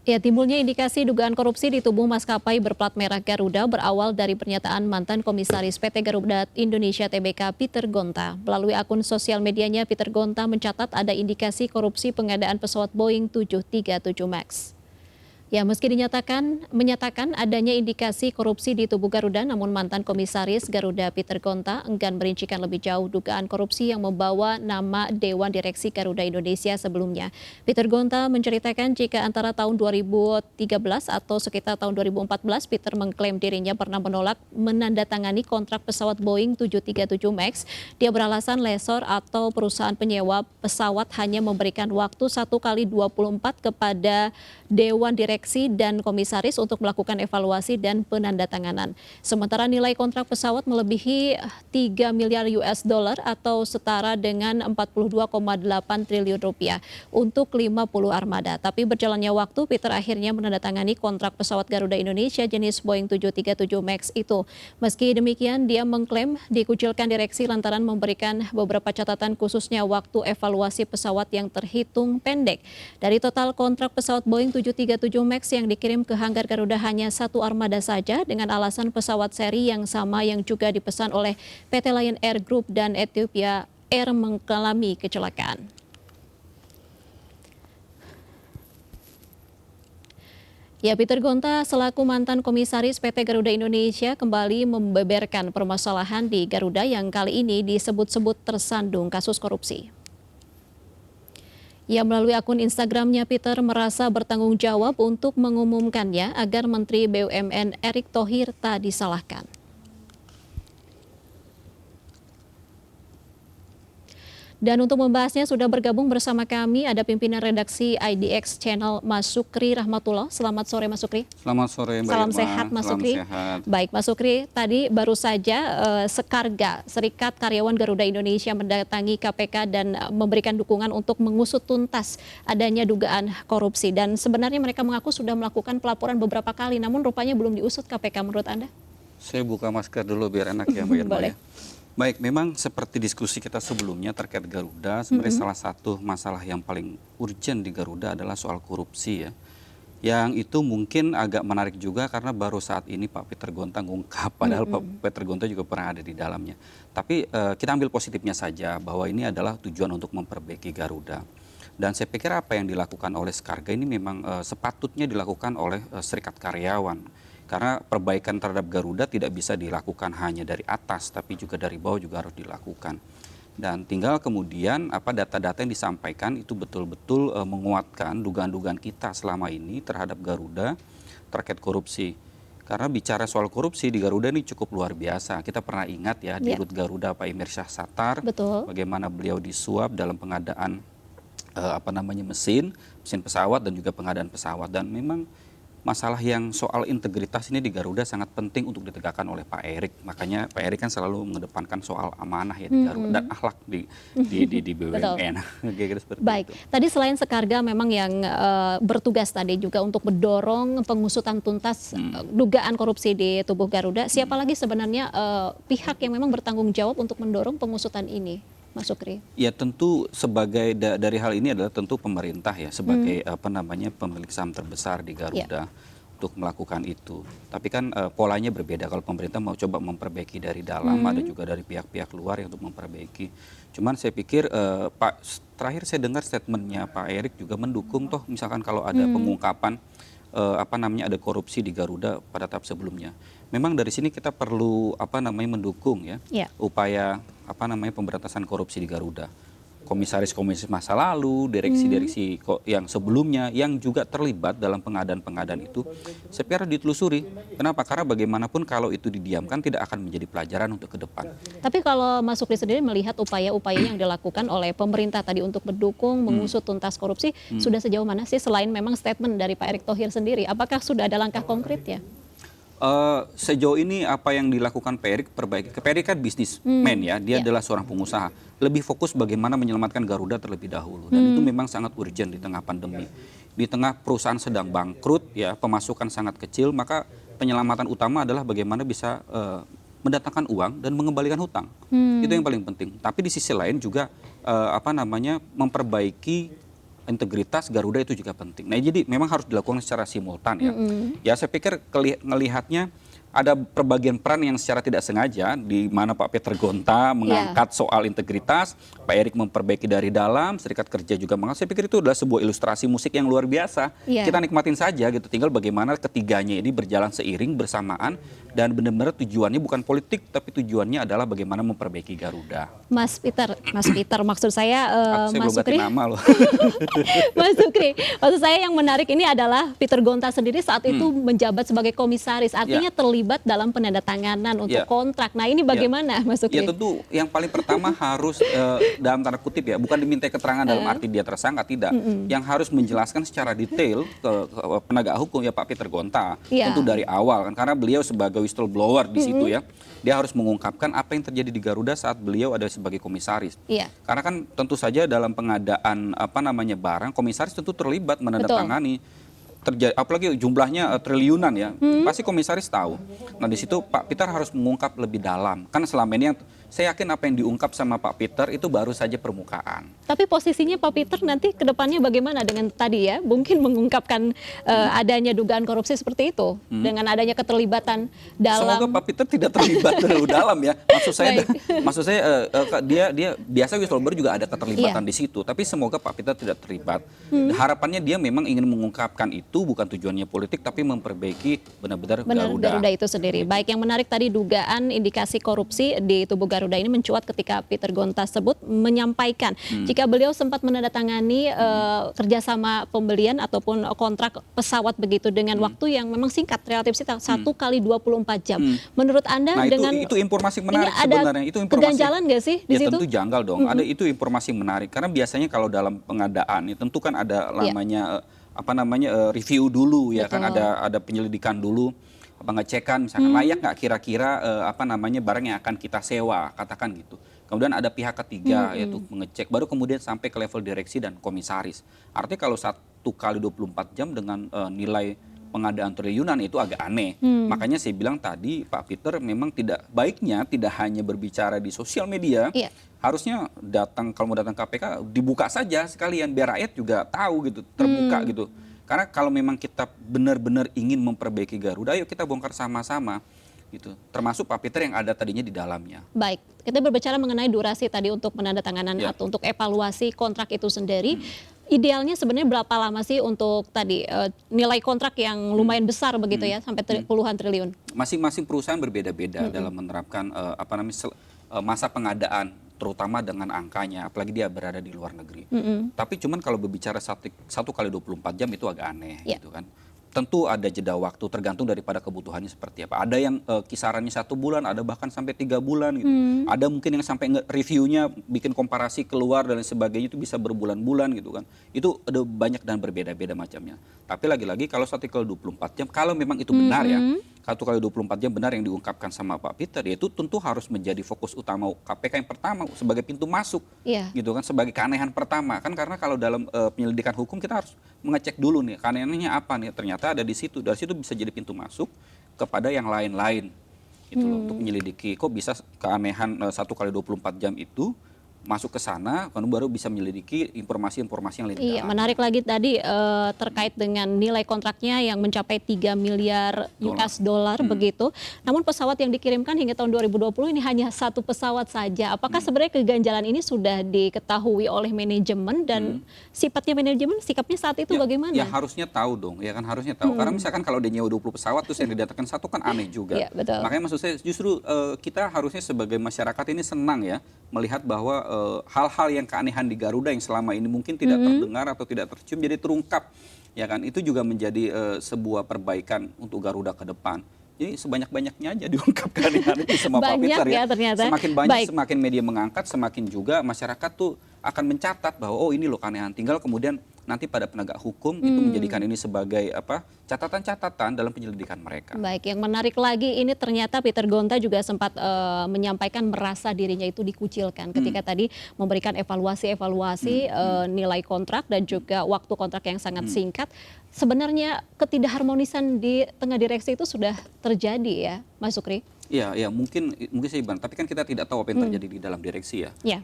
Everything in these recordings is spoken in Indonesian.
Ya, timbulnya indikasi dugaan korupsi di tubuh maskapai berplat merah Garuda berawal dari pernyataan mantan komisaris PT Garuda Indonesia Tbk Peter Gonta. Melalui akun sosial medianya, Peter Gonta mencatat ada indikasi korupsi pengadaan pesawat Boeing 737 Max. Ya, meski menyatakan adanya indikasi korupsi di tubuh Garuda, namun mantan komisaris Garuda Peter Gonta enggan merincikan lebih jauh dugaan korupsi yang membawa nama Dewan Direksi Garuda Indonesia sebelumnya. Peter Gonta menceritakan jika antara tahun 2013 atau sekitar tahun 2014, Peter mengklaim dirinya pernah menolak menandatangani kontrak pesawat Boeing 737 Max. Dia beralasan lessor atau perusahaan penyewa pesawat hanya memberikan waktu 1 kali 24 kepada Dewan Direksi dan Komisaris untuk melakukan evaluasi dan penandatanganan. Sementara nilai kontrak pesawat melebihi 3 miliar US dollar atau setara dengan 42,8 triliun rupiah untuk 50 armada. Tapi berjalannya waktu, Peter akhirnya menandatangani kontrak pesawat Garuda Indonesia jenis Boeing 737 Max itu. Meski demikian, dia mengklaim dikucilkan direksi lantaran memberikan beberapa catatan khususnya waktu evaluasi pesawat yang terhitung pendek. Dari total kontrak pesawat Boeing 737 Max yang dikirim ke hanggar Garuda hanya 1 armada saja dengan alasan pesawat seri yang sama yang juga dipesan oleh PT Lion Air Group dan Ethiopia Air mengalami kecelakaan. Ya, Peter Gonta selaku mantan komisaris PT Garuda Indonesia kembali membeberkan permasalahan di Garuda yang kali ini disebut-sebut tersandung kasus korupsi. Ya, melalui akun Instagramnya, Peter merasa bertanggung jawab untuk mengumumkannya agar Menteri BUMN Erick Thohir tak disalahkan. Dan untuk membahasnya sudah bergabung bersama kami ada pimpinan redaksi IDX Channel Mas Sukri Rahmatullah. Selamat sore Mas Sukri. Selamat sore Mbak Salam Irma. sehat Mas Salam Sukri. Sehat. Baik Mas Sukri, tadi baru saja Sekarga, Serikat Karyawan Garuda Indonesia mendatangi KPK dan memberikan dukungan untuk mengusut tuntas adanya dugaan korupsi. Dan sebenarnya mereka mengaku sudah melakukan pelaporan beberapa kali, namun rupanya belum diusut KPK menurut Anda? Saya buka masker dulu biar enak ya Mbak Irma. Boleh. Ya. Baik, memang seperti diskusi kita sebelumnya terkait Garuda, sebenarnya salah satu masalah yang paling urgent di Garuda adalah soal korupsi ya. Yang itu mungkin agak menarik juga karena baru saat ini Pak Peter Gonta ngungkap, padahal Pak Peter Gonta juga pernah ada di dalamnya. Tapi kita ambil positifnya saja bahwa ini adalah tujuan untuk memperbaiki Garuda. Dan saya pikir apa yang dilakukan oleh Sekarga ini memang sepatutnya dilakukan oleh serikat karyawan. Karena perbaikan terhadap Garuda tidak bisa dilakukan hanya dari atas, tapi juga dari bawah juga harus dilakukan. Dan tinggal kemudian apa data-data yang disampaikan itu betul-betul menguatkan dugaan-dugaan kita selama ini terhadap Garuda terkait korupsi. Karena bicara soal korupsi di Garuda ini cukup luar biasa. Kita pernah ingat ya di Rut Garuda Pak Emir Syahsatar, bagaimana beliau disuap dalam pengadaan mesin pesawat dan juga pengadaan pesawat. Dan memang masalah yang soal integritas ini di Garuda sangat penting untuk ditegakkan oleh Pak Erick. Makanya Pak Erick kan selalu mengedepankan soal amanah ya di Garuda dan akhlak di BUMN. Baik, tadi selain Sekarga memang yang bertugas tadi juga untuk mendorong pengusutan tuntas dugaan korupsi di tubuh Garuda. Siapa lagi sebenarnya pihak yang memang bertanggung jawab untuk mendorong pengusutan ini? Mas Sukri. Ya tentu sebagai dari hal ini adalah tentu pemerintah ya sebagai pemilik saham terbesar di Garuda untuk melakukan itu. Tapi kan polanya berbeda kalau pemerintah mau coba memperbaiki dari dalam, ada juga dari pihak-pihak luar yang untuk memperbaiki. Cuman saya pikir terakhir saya dengar statementnya Pak Erick juga mendukung toh misalkan kalau ada pengungkapan ada korupsi di Garuda pada tahap sebelumnya. Memang dari sini kita perlu mendukung ya upaya pemberantasan korupsi di Garuda. Komisaris-komisaris masa lalu, direksi-direksi yang sebelumnya yang juga terlibat dalam pengadaan-pengadaan itu, saya pikir ditelusuri. Kenapa? Karena bagaimanapun kalau itu didiamkan tidak akan menjadi pelajaran untuk ke depan. Tapi kalau Mas Sukri sendiri melihat upaya-upaya yang dilakukan oleh pemerintah tadi untuk mendukung, mengusut tuntas korupsi, sudah sejauh mana sih selain memang statement dari Pak Erick Thohir sendiri? Apakah sudah ada langkah konkret ya? Sejauh ini apa yang dilakukan Pak Erick perbaiki. Pak Erick kan bisnismen ya, dia adalah seorang pengusaha. Lebih fokus bagaimana menyelamatkan Garuda terlebih dahulu. Dan itu memang sangat urgent di tengah pandemi. Di tengah perusahaan sedang bangkrut ya, pemasukan sangat kecil, maka penyelamatan utama adalah bagaimana bisa mendatangkan uang dan mengembalikan hutang. Itu yang paling penting. Tapi di sisi lain juga memperbaiki integritas Garuda itu juga penting. Nah, jadi memang harus dilakukan secara simultan ya. Ya saya pikir ngelihatnya ada perbagian peran yang secara tidak sengaja di mana Pak Peter Gonta mengangkat soal integritas, Pak Erik memperbaiki dari dalam, Serikat Kerja juga mengangkat. Saya pikir itu adalah sebuah ilustrasi musik yang luar biasa. Kita nikmatin saja gitu. Tinggal bagaimana ketiganya ini berjalan seiring bersamaan dan benar-benar tujuannya bukan politik tapi tujuannya adalah bagaimana memperbaiki Garuda. Mas Peter maksud saya Saya Mas belum ganti Sukri. nama loh. Mas Sukri, maksud saya yang menarik ini adalah Peter Gonta sendiri saat itu menjabat sebagai komisaris, artinya terlibat dalam penandatanganan untuk kontrak. Nah ini bagaimana Mas Sukri? Ya tentu yang paling pertama harus dalam tanda kutip ya, bukan diminta keterangan dalam arti dia tersangka, tidak. Yang harus menjelaskan secara detail ke penegak hukum ya Pak Peter Gonta. Tentu dari awal kan, karena beliau sebagai whistleblower di situ ya. Dia harus mengungkapkan apa yang terjadi di Garuda saat beliau ada sebagai komisaris. Karena kan tentu saja dalam pengadaan barang, komisaris tentu terlibat menandatangani. Apalagi jumlahnya triliunan ya, pasti komisaris tahu. Nah di situ Pak Peter harus mengungkap lebih dalam. Karena selama ini yang saya yakin apa yang diungkap sama Pak Peter itu baru saja permukaan. Tapi posisinya Pak Peter nanti ke depannya bagaimana dengan tadi ya, mungkin mengungkapkan adanya dugaan korupsi seperti itu dengan adanya keterlibatan dalam. Semoga Pak Peter tidak terlibat terlalu dalam ya. Maksud saya dia biasa whistleblower juga ada keterlibatan di situ, tapi semoga Pak Peter tidak terlibat. Harapannya dia memang ingin mengungkapkan itu bukan tujuannya politik tapi memperbaiki benar-benar Garuda itu sendiri. Baik, yang menarik tadi dugaan indikasi korupsi di tubuh Garuda ini mencuat ketika Peter Gonta sebut menyampaikan jika beliau sempat menandatangani kerjasama pembelian ataupun kontrak pesawat begitu dengan waktu yang memang singkat, relatif singkat, 1 kali 24 jam. Menurut Anda dengan itu informasi menarik ini ada sebenarnya. Itu informasi keganjalan nggak sih di situ? Tentu janggal dong. Ada itu informasi menarik karena biasanya kalau dalam pengadaan tentu kan ada namanya review dulu ya. Kan ada penyelidikan dulu, pengecekan misalkan layak nggak kira-kira barang yang akan kita sewa, katakan gitu. Kemudian ada pihak ketiga yaitu mengecek, baru kemudian sampai ke level direksi dan komisaris. Artinya kalau 1 kali 24 jam dengan nilai pengadaan triliunan itu agak aneh. Makanya saya bilang tadi Pak Peter memang tidak baiknya tidak hanya berbicara di sosial media, harusnya kalau mau datang KPK dibuka saja sekalian biar rakyat juga tahu gitu, terbuka gitu. Karena kalau memang kita benar-benar ingin memperbaiki Garuda, ayo kita bongkar sama-sama gitu. Termasuk Pak Peter yang ada tadinya di dalamnya. Baik, kita berbicara mengenai durasi tadi untuk penandatanganan atau untuk evaluasi kontrak itu sendiri. Idealnya sebenarnya berapa lama sih untuk tadi nilai kontrak yang lumayan besar begitu ya, sampai puluhan triliun? Masing-masing perusahaan berbeda-beda dalam menerapkan masa pengadaan, terutama dengan angkanya, apalagi dia berada di luar negeri. Tapi cuman kalau berbicara 1 kali 24 jam itu agak aneh gitu kan. Tentu ada jeda waktu tergantung daripada kebutuhannya seperti apa. Ada yang kisarannya 1 bulan, ada bahkan sampai 3 bulan gitu. Ada mungkin yang sampai reviewnya bikin komparasi keluar dan sebagainya itu bisa berbulan-bulan gitu kan. Itu ada banyak dan berbeda-beda macamnya. Tapi lagi-lagi kalau 1 kali 24 jam, kalau memang itu benar ya, 1 kali 24 jam benar yang diungkapkan sama Pak Peter, ya itu tentu harus menjadi fokus utama KPK yang pertama sebagai pintu masuk, gitu kan, sebagai keanehan pertama kan, karena kalau dalam penyelidikan hukum kita harus mengecek dulu nih keanehannya apa nih, ternyata ada di situ, dari situ bisa jadi pintu masuk kepada yang lain-lain gitu loh, untuk menyelidiki kok bisa keanehan 1 kali 24 jam itu masuk ke sana, baru bisa menyelidiki informasi-informasi yang lain. Iya, menarik lagi tadi terkait dengan nilai kontraknya yang mencapai 3 miliar US dollar begitu. Namun pesawat yang dikirimkan hingga tahun 2020 ini hanya 1 pesawat saja. Apakah sebenarnya keganjalan ini sudah diketahui oleh manajemen dan sifatnya manajemen, sikapnya saat itu bagaimana? Ya harusnya tahu dong, ya kan harusnya tahu. Karena misalkan kalau dia nyewa 20 pesawat terus yang didatangkan 1 kan aneh juga. Iya, betul. Makanya maksud saya justru kita harusnya sebagai masyarakat ini senang ya melihat bahwa hal-hal yang keanehan di Garuda yang selama ini mungkin tidak terdengar atau tidak tercium jadi terungkap, ya kan, itu juga menjadi sebuah perbaikan untuk Garuda ke depan. Jadi sebanyak-banyaknya aja diungkap keanehan itu sama Pak Peter ya. Ternyata. Semakin banyak, semakin media mengangkat, semakin juga masyarakat tuh akan mencatat bahwa oh ini loh keanehan. Tinggal kemudian nanti pada penegak hukum itu menjadikan ini sebagai catatan-catatan dalam penyelidikan mereka. Baik, yang menarik lagi ini ternyata Peter Gonta juga sempat menyampaikan merasa dirinya itu dikucilkan ketika tadi memberikan evaluasi nilai kontrak dan juga waktu kontrak yang sangat singkat. Sebenarnya ketidakharmonisan di tengah direksi itu sudah terjadi ya, Mas Sukri? Iya, mungkin saya bilang, tapi kan kita tidak tahu apa yang terjadi di dalam direksi ya.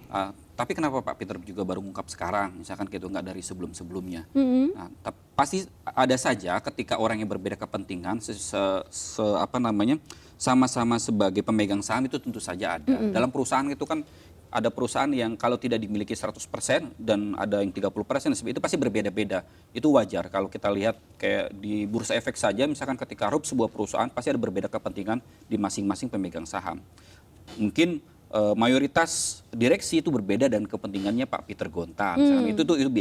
Tapi kenapa Pak Peter juga baru mengungkap sekarang, misalkan gitu, nggak dari sebelum-sebelumnya? Nah, pasti ada saja ketika orang yang berbeda kepentingan, apa namanya, sama-sama sebagai pemegang saham itu tentu saja ada. Dalam perusahaan itu kan ada perusahaan yang kalau tidak dimiliki 100% dan ada yang 30%, itu pasti berbeda-beda. Itu wajar kalau kita lihat kayak di bursa efek saja, misalkan ketika rup sebuah perusahaan pasti ada berbeda kepentingan di masing-masing pemegang saham. Mungkin mayoritas direksi itu berbeda dan kepentingannya Pak Peter Gonta, misalkan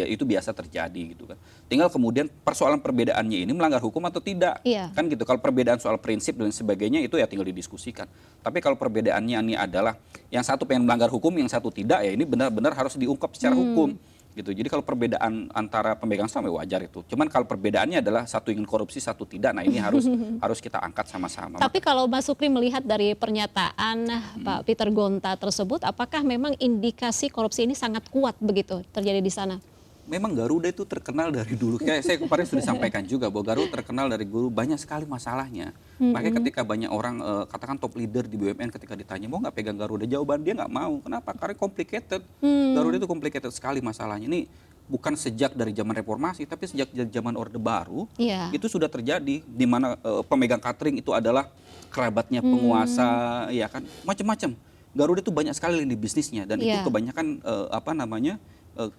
itu biasa terjadi gitu kan. Tinggal kemudian persoalan perbedaannya ini melanggar hukum atau tidak, kan gitu. Kalau perbedaan soal prinsip dan sebagainya itu ya tinggal didiskusikan. Tapi kalau perbedaannya ini adalah yang satu pengen melanggar hukum, yang satu tidak, ya ini benar-benar harus diungkap secara hukum. Gitu. Jadi kalau perbedaan antara pemegang saham ya wajar itu. Cuman kalau perbedaannya adalah satu ingin korupsi, satu tidak, nah ini harus kita angkat sama-sama. Tapi kalau Mas Sukri melihat dari pernyataan Pak Peter Gonta tersebut, apakah memang indikasi korupsi ini sangat kuat begitu terjadi di sana? Memang Garuda itu terkenal dari dulu. Kayak saya kemarin sudah sampaikan juga bahwa Garuda terkenal dari dulu banyak sekali masalahnya. Makanya ketika banyak orang katakan top leader di BUMN ketika ditanya mau nggak pegang Garuda, jawaban dia nggak mau. Kenapa? Karena complicated. Garuda itu complicated sekali masalahnya. Ini bukan sejak dari zaman reformasi, tapi sejak zaman Orde Baru itu sudah terjadi, di mana pemegang catering itu adalah kerabatnya penguasa, ya kan, macam-macam. Garuda itu banyak sekali lini bisnisnya dan itu kebanyakan apa namanya.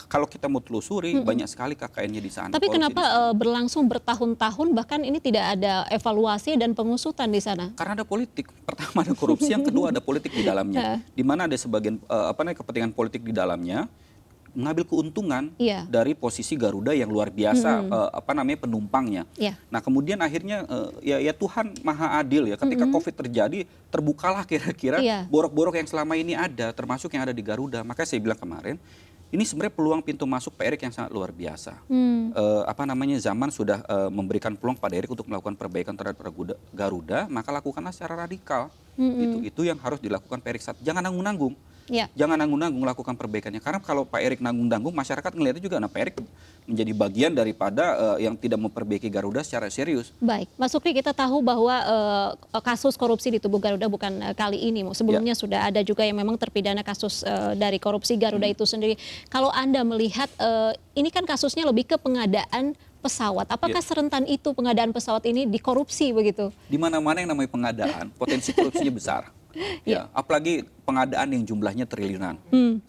Kalau kita mau telusuri banyak sekali KKN-nya di sana. Tapi kenapa berlangsung bertahun-tahun bahkan ini tidak ada evaluasi dan pengusutan di sana? Karena ada politik. Pertama ada korupsi, yang kedua ada politik di dalamnya. Di mana ada sebagian kepentingan politik di dalamnya mengambil keuntungan dari posisi Garuda yang luar biasa penumpangnya. Nah, kemudian akhirnya ya Tuhan Maha Adil ya, ketika Covid terjadi terbukalah kira-kira borok-borok yang selama ini ada, termasuk yang ada di Garuda. Makanya saya bilang kemarin, ini sebenarnya peluang pintu masuk Pak Erick yang sangat luar biasa. Zaman sudah memberikan peluang pada Erick untuk melakukan perbaikan terhadap Garuda, maka lakukanlah secara radikal. Itu yang harus dilakukan Pak Erick. Jangan nanggung-nanggung. Jangan nanggung-nanggung melakukan perbaikannya. Karena kalau Pak Erick nanggung-nanggung, masyarakat ngelihatnya juga, nah Pak Erick menjadi bagian daripada yang tidak memperbaiki Garuda secara serius. Baik, Mas Sukri, kita tahu bahwa kasus korupsi di tubuh Garuda bukan kali ini. Sebelumnya sudah ada juga yang memang terpidana kasus dari korupsi Garuda itu sendiri. Kalau Anda melihat, ini kan kasusnya lebih ke pengadaan pesawat. Apakah serentan itu pengadaan pesawat ini dikorupsi begitu? Di mana-mana yang namanya pengadaan, potensi korupsinya besar. Apalagi pengadaan yang jumlahnya triliunan.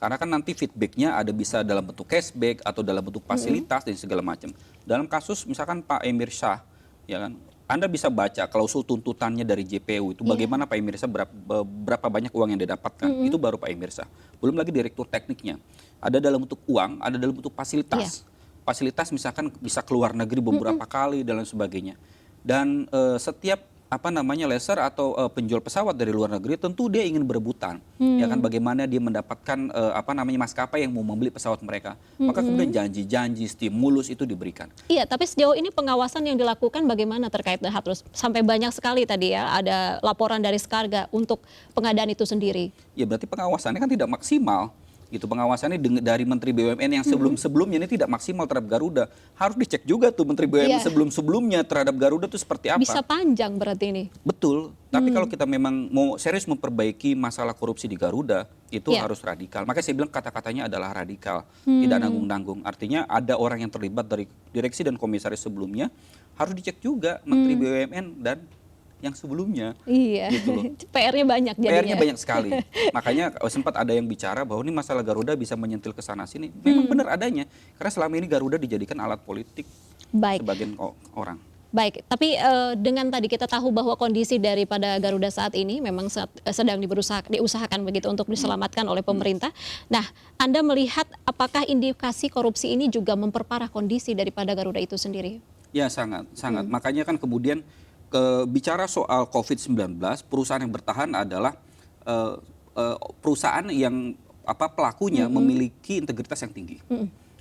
Karena kan nanti feedbacknya ada bisa dalam bentuk cashback atau dalam bentuk fasilitas dan segala macam. Dalam kasus misalkan Pak Emir Syah, ya kan, Anda bisa baca klausul tuntutannya dari JPU itu bagaimana Pak Emir Syah berapa banyak uang yang didapatkan. Itu baru Pak Emir Syah. Belum lagi direktur tekniknya. Ada dalam bentuk uang, ada dalam bentuk fasilitas. Fasilitas misalkan bisa keluar negeri beberapa kali dan lain sebagainya. Dan setiap laser atau penjual pesawat dari luar negeri tentu dia ingin berebutan, ya kan, bagaimana dia mendapatkan maskapai yang mau membeli pesawat mereka. Maka kemudian janji-janji stimulus itu diberikan. Iya, tapi sejauh ini pengawasan yang dilakukan bagaimana terkait hal tersebut? Sampai banyak sekali tadi ya ada laporan dari Skarga untuk pengadaan itu sendiri. Ya berarti pengawasannya kan tidak maksimal. Gitu, pengawasannya dari Menteri BUMN yang sebelum-sebelumnya ini tidak maksimal terhadap Garuda. Harus dicek juga tuh Menteri BUMN sebelum-sebelumnya terhadap Garuda itu seperti apa. Bisa panjang berarti ini. Betul, tapi kalau kita memang mau serius memperbaiki masalah korupsi di Garuda, itu harus radikal. Makanya saya bilang kata-katanya adalah radikal, tidak nanggung-nanggung. Artinya ada orang yang terlibat dari direksi dan komisaris sebelumnya, harus dicek juga Menteri BUMN dan yang sebelumnya. Gitu loh. PR-nya banyak jadinya. PR-nya banyak sekali. Makanya sempat ada yang bicara bahwa ini masalah Garuda bisa menyentil ke sana sini. Memang benar adanya. Karena selama ini Garuda dijadikan alat politik sebagian orang. Baik, tapi dengan tadi kita tahu bahwa kondisi daripada Garuda saat ini memang sedang diusahakan begitu untuk diselamatkan oleh pemerintah. Nah, Anda melihat apakah indikasi korupsi ini juga memperparah kondisi daripada Garuda itu sendiri? Ya, sangat. Makanya kan kemudian bicara soal COVID-19, perusahaan yang bertahan adalah perusahaan yang pelakunya memiliki integritas yang tinggi.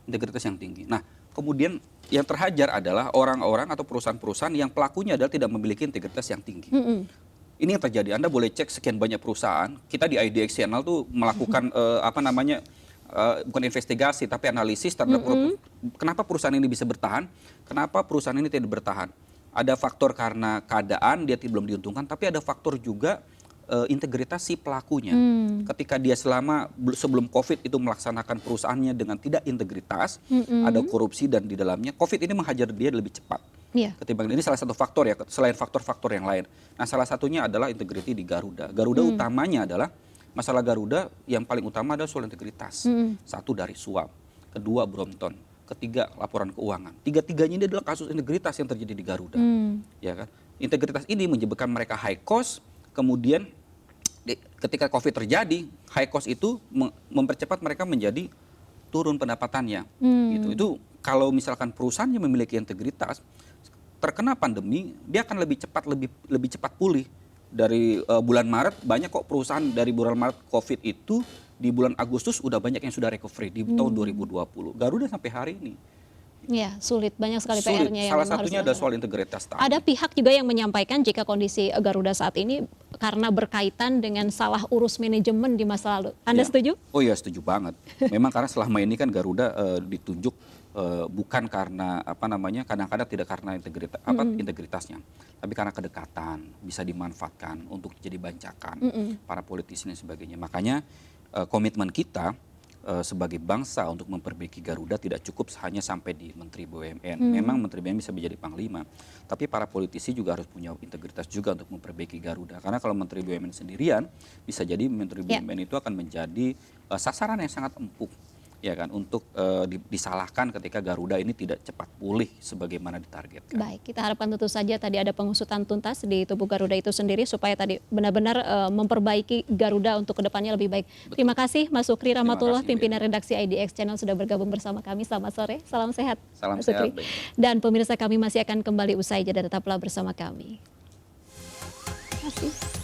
Integritas yang tinggi. Nah, kemudian yang terhajar adalah orang-orang atau perusahaan-perusahaan yang pelakunya adalah tidak memiliki integritas yang tinggi. Ini yang terjadi. Anda boleh cek sekian banyak perusahaan. Kita di IDX Channel tuh melakukan bukan investigasi tapi analisis terhadap kenapa perusahaan ini bisa bertahan, kenapa perusahaan ini tidak bertahan. Ada faktor karena keadaan dia belum diuntungkan, tapi ada faktor juga integritas si pelakunya. Ketika dia sebelum COVID itu melaksanakan perusahaannya dengan tidak integritas, ada korupsi dan di dalamnya COVID ini menghajar dia lebih cepat. Ketimbang ini salah satu faktor ya, selain faktor-faktor yang lain. Nah, salah satunya adalah integriti di Garuda. Garuda utamanya adalah masalah Garuda yang paling utama adalah soal integritas. Satu dari suap, kedua Brompton, ketiga laporan keuangan. Tiga-tiganya ini adalah kasus integritas yang terjadi di Garuda. Ya kan? Integritas ini menyebabkan mereka high cost, kemudian ketika COVID terjadi, high cost itu mempercepat mereka menjadi turun pendapatannya. Gitu. Itu kalau misalkan perusahaannya memiliki integritas, terkena pandemi, dia akan lebih cepat pulih. Dari bulan Maret banyak kok perusahaan dari bulan Maret COVID itu di bulan Agustus udah banyak yang sudah recovery di tahun 2020. Garuda sampai hari ini. Ya, sulit, banyak sekali PR-nya yang Salah memang satunya harus adalah soal integritas tadi. Ada pihak juga yang menyampaikan jika kondisi Garuda saat ini karena berkaitan dengan salah urus manajemen di masa lalu. Anda setuju? Oh iya, setuju banget. Memang karena selama ini kan Garuda ditunjuk bukan karena kadang-kadang tidak karena integritasnya, tapi karena kedekatan, bisa dimanfaatkan untuk jadi bancakan para politisi dan sebagainya. Makanya komitmen kita sebagai bangsa untuk memperbaiki Garuda tidak cukup hanya sampai di Menteri BUMN. Memang Menteri BUMN bisa menjadi panglima, tapi para politisi juga harus punya integritas juga untuk memperbaiki Garuda. Karena kalau Menteri BUMN sendirian, bisa jadi Menteri BUMN itu akan menjadi sasaran yang sangat empuk, ya kan, untuk disalahkan ketika Garuda ini tidak cepat pulih sebagaimana ditargetkan. Baik, kita harapkan tentu saja tadi ada pengusutan tuntas di tubuh Garuda itu sendiri supaya tadi benar-benar memperbaiki Garuda untuk kedepannya lebih baik. Betul. Terima kasih Mas Sukri Rahmatullah, pimpinan redaksi IDX Channel sudah bergabung bersama kami. Selamat sore, salam sehat. Salam Mas sehat. Sukri. Dan pemirsa kami masih akan kembali usai jeda, tetaplah bersama kami. Terima kasih.